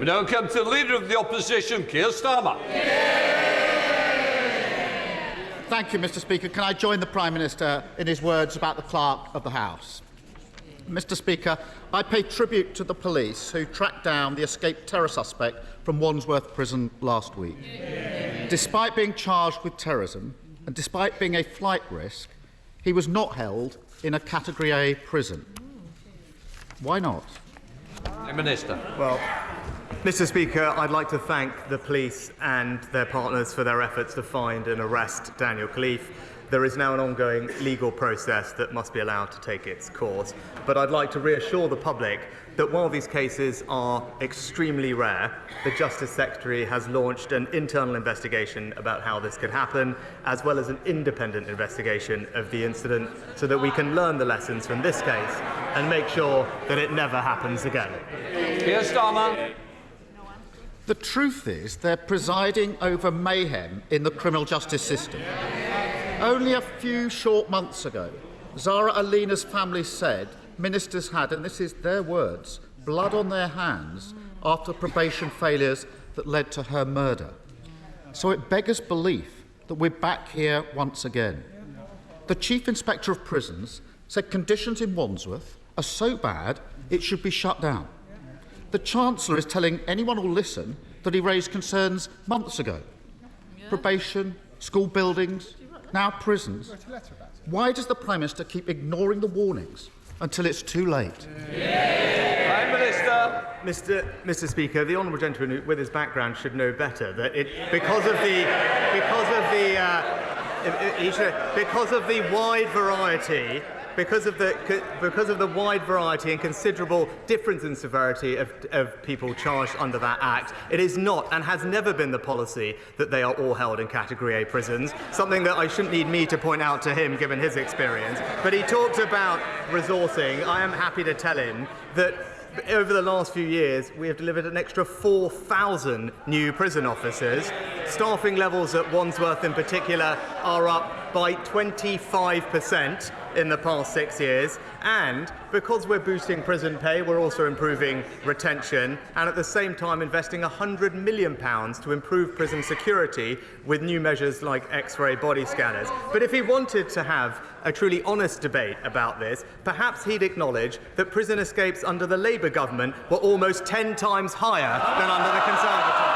We now come to the Leader of the Opposition, Keir Starmer. Thank you, Mr. Speaker. Can I join the Prime Minister in his words about the Clerk of the House? Mr. Speaker, I pay tribute to the police who tracked down the escaped terror suspect from Wandsworth Prison last week. Despite being charged with terrorism and despite being a flight risk, he was not held in a Category A prison. Why not? Minister. Well, Mr. Speaker, I'd like to thank the police and their partners for their efforts to find and arrest Daniel Khalif. There is now an ongoing legal process that must be allowed to take its course. But I'd like to reassure the public that while these cases are extremely rare, the Justice Secretary has launched an internal investigation about how this could happen, as well as an independent investigation of the incident, so that we can learn the lessons from this case and make sure that it never happens again. Keir Starmer. The truth is they're presiding over mayhem in the criminal justice system. Only a few short months ago, Zara Alina's family said ministers had, and this is their words, blood on their hands after probation failures that led to her murder. So it beggars belief that we're back here once again. The Chief Inspector of Prisons said conditions in Wandsworth are so bad it should be shut down. The Chancellor is telling anyone who'll listen that he raised concerns months ago. Probation, school buildings, now prisons. Why does the Prime Minister keep ignoring the warnings until it's too late? Prime Minister. Mr. Speaker, the honourable gentleman with his background should know better that because of the wide variety. Because of the wide variety and considerable difference in severity of people charged under that Act, it is not and has never been the policy that they are all held in Category A prisons, something that I shouldn't need me to point out to him given his experience. But he talked about resourcing. I am happy to tell him that over the last few years, we have delivered an extra 4,000 new prison officers. Staffing levels at Wandsworth in particular are up by 25% in the past 6 years. And because we're boosting prison pay, we're also improving retention and at the same time investing £100 million to improve prison security with new measures like X-ray body scanners. But if he wanted to have a truly honest debate about this, perhaps he'd acknowledge that prison escapes under the Labour government were almost 10 times higher than under the Conservative.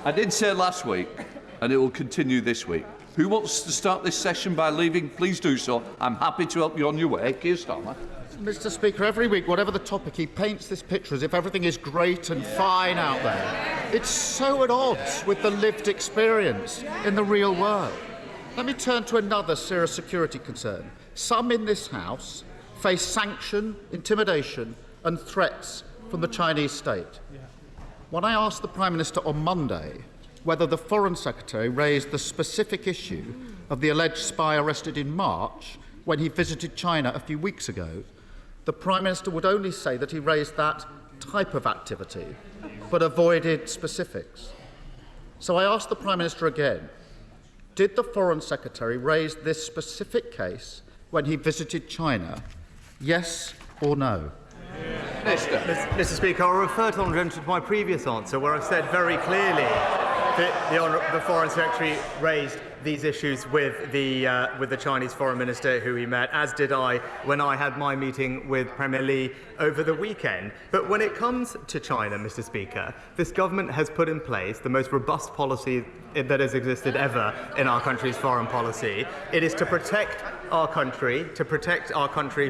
I did say last week, and it will continue this week. Who wants to start this session by leaving? Please do so. I'm happy to help you on your way. Keir Starmer. Mr. Speaker, every week, whatever the topic, he paints this picture as if everything is great and fine out there. It's so at odds with the lived experience in the real world. Let me turn to another serious security concern. Some in this House face sanction, intimidation and threats from the Chinese state. When I asked the Prime Minister on Monday whether the Foreign Secretary raised the specific issue of the alleged spy arrested in March when he visited China a few weeks ago, the Prime Minister would only say that he raised that type of activity, but avoided specifics. So I asked the Prime Minister again, did the Foreign Secretary raise this specific case when he visited China? Yes or no? Mr. Speaker, I'll refer to my previous answer, where I've said very clearly that the Foreign Secretary raised these issues with the Chinese Foreign Minister who he met, as did I when I had my meeting with Premier Li over the weekend. But when it comes to China, Mr. Speaker, this government has put in place the most robust policy that has existed ever in our country's foreign policy. It is to protect our country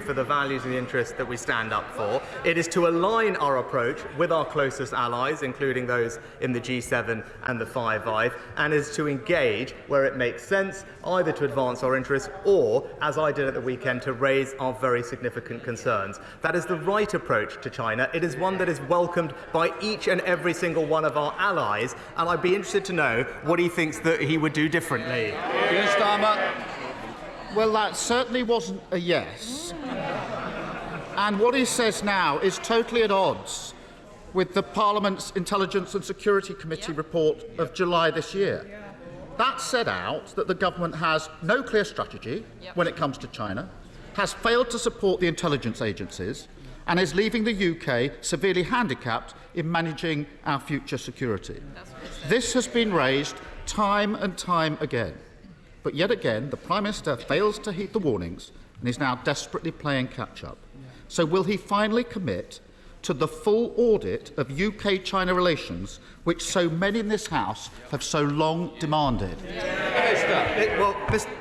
for the values and the interests that we stand up for. It is to align our approach with our closest allies, including those in the G7 and the Five Eyes, and is to engage where it makes sense, either to advance our interests or, as I did at the weekend, to raise our very significant concerns. That is the right approach to China. It is one that is welcomed by each and every single one of our allies, and I'd be interested to know what he thinks that he would do differently. Keir Starmer. Well, that certainly wasn't a yes. And what he says now is totally at odds with the Parliament's Intelligence and Security Committee report of July this year. That set out that the government has no clear strategy when it comes to China, has failed to support the intelligence agencies and is leaving the UK severely handicapped in managing our future security. This has been raised time and time again. But yet again, the Prime Minister fails to heed the warnings and is now desperately playing catch-up. So will he finally commit to the full audit of UK-China relations, which so many in this House have so long demanded? Well,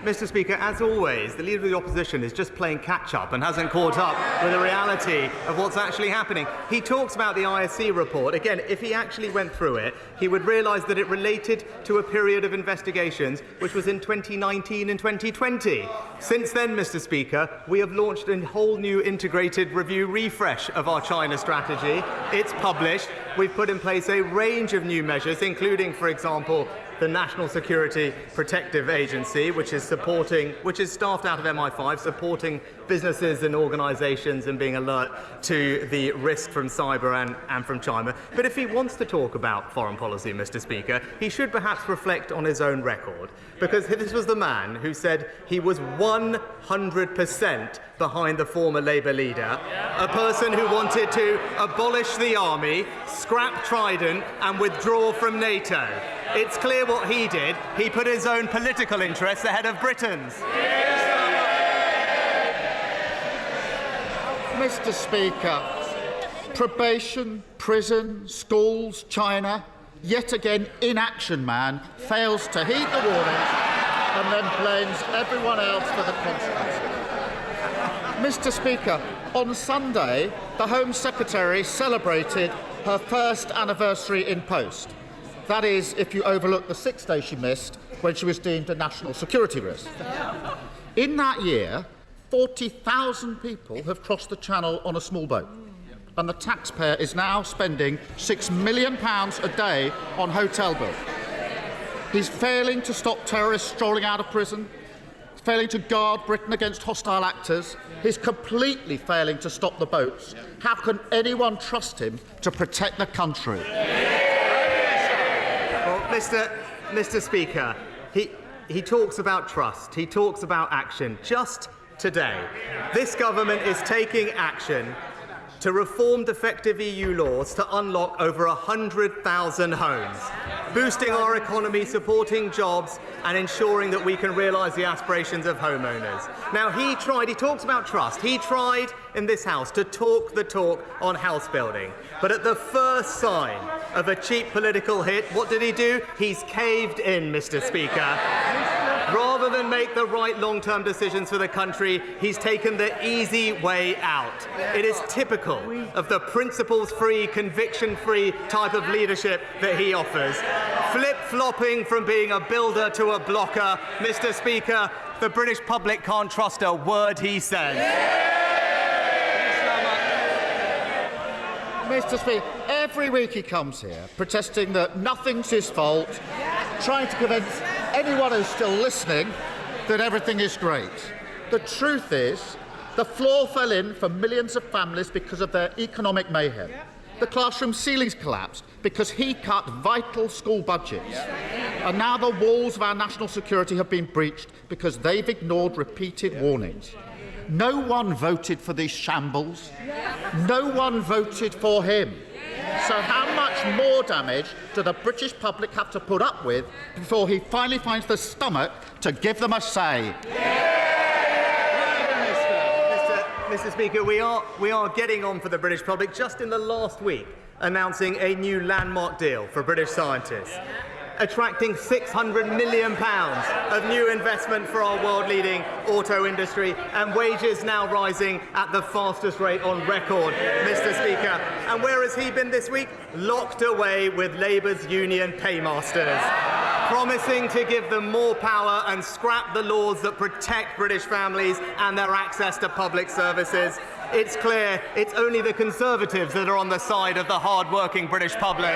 Mr. Speaker, as always, the Leader of the Opposition is just playing catch-up and hasn't caught up with the reality of what's actually happening. He talks about the ISC report. Again, if he actually went through it, he would realise that it related to a period of investigations which was in 2019 and 2020. Since then, Mr. Speaker, we have launched a whole new integrated review refresh of our China strategy. It's published. We've put in place a range of new measures, including, for example, the National Security Protective Agency, which is staffed out of MI5, supporting businesses and organisations and being alert to the risk from cyber and from China. But if he wants to talk about foreign policy, Mr. Speaker, he should perhaps reflect on his own record, because this was the man who said he was 100% behind the former Labour leader, a person who wanted to abolish the army, scrap Trident and withdraw from NATO. It's clear what he did. He put his own political interests ahead of Britain's. Mr. Speaker, probation, prison, schools, China, yet again inaction man fails to heed the warnings and then blames everyone else for the consequences. Mr. Speaker, on Sunday, the Home Secretary celebrated her first anniversary in post. That is, if you overlook the 6 days she missed when she was deemed a national security risk. In that year, 40,000 people have crossed the Channel on a small boat, and the taxpayer is now spending £6 million a day on hotel bills. He's failing to stop terrorists strolling out of prison, failing to guard Britain against hostile actors. He's completely failing to stop the boats. How can anyone trust him to protect the country? Well, Mr. Speaker, he talks about trust. He talks about action. Just today, this government is taking action to reform defective EU laws to unlock over 100,000 homes, boosting our economy, supporting jobs and ensuring that we can realise the aspirations of homeowners. Now, he talks about trust. He tried in this House to talk the talk on house building. But at the first sign of a cheap political hit, what did he do? He's caved in, Mr. Speaker. Rather than make the right long-term decisions for the country, he's taken the easy way out. It is typical of the principles-free, conviction-free type of leadership that he offers. Flip-flopping from being a builder to a blocker, Mr. Speaker, the British public can't trust a word he says. Mr. Speaker, every week he comes here protesting that nothing's his fault, trying to convince anyone who's still listening that everything is great. The truth is, the floor fell in for millions of families because of their economic mayhem. The classroom ceilings collapsed because he cut vital school budgets. And now the walls of our national security have been breached because they've ignored repeated warnings. No one voted for these shambles. No one voted for him. So how much more damage do the British public have to put up with before he finally finds the stomach to give them a say? Mr. Speaker, we are getting on for the British public just in the last week, announcing a new landmark deal for British scientists, attracting £600 million of new investment for our world-leading auto industry, and wages now rising at the fastest rate on record, Mr. Speaker. And where has he been this week? Locked away with Labour's union paymasters, promising to give them more power and scrap the laws that protect British families and their access to public services. It's clear it's only the Conservatives that are on the side of the hard-working British public.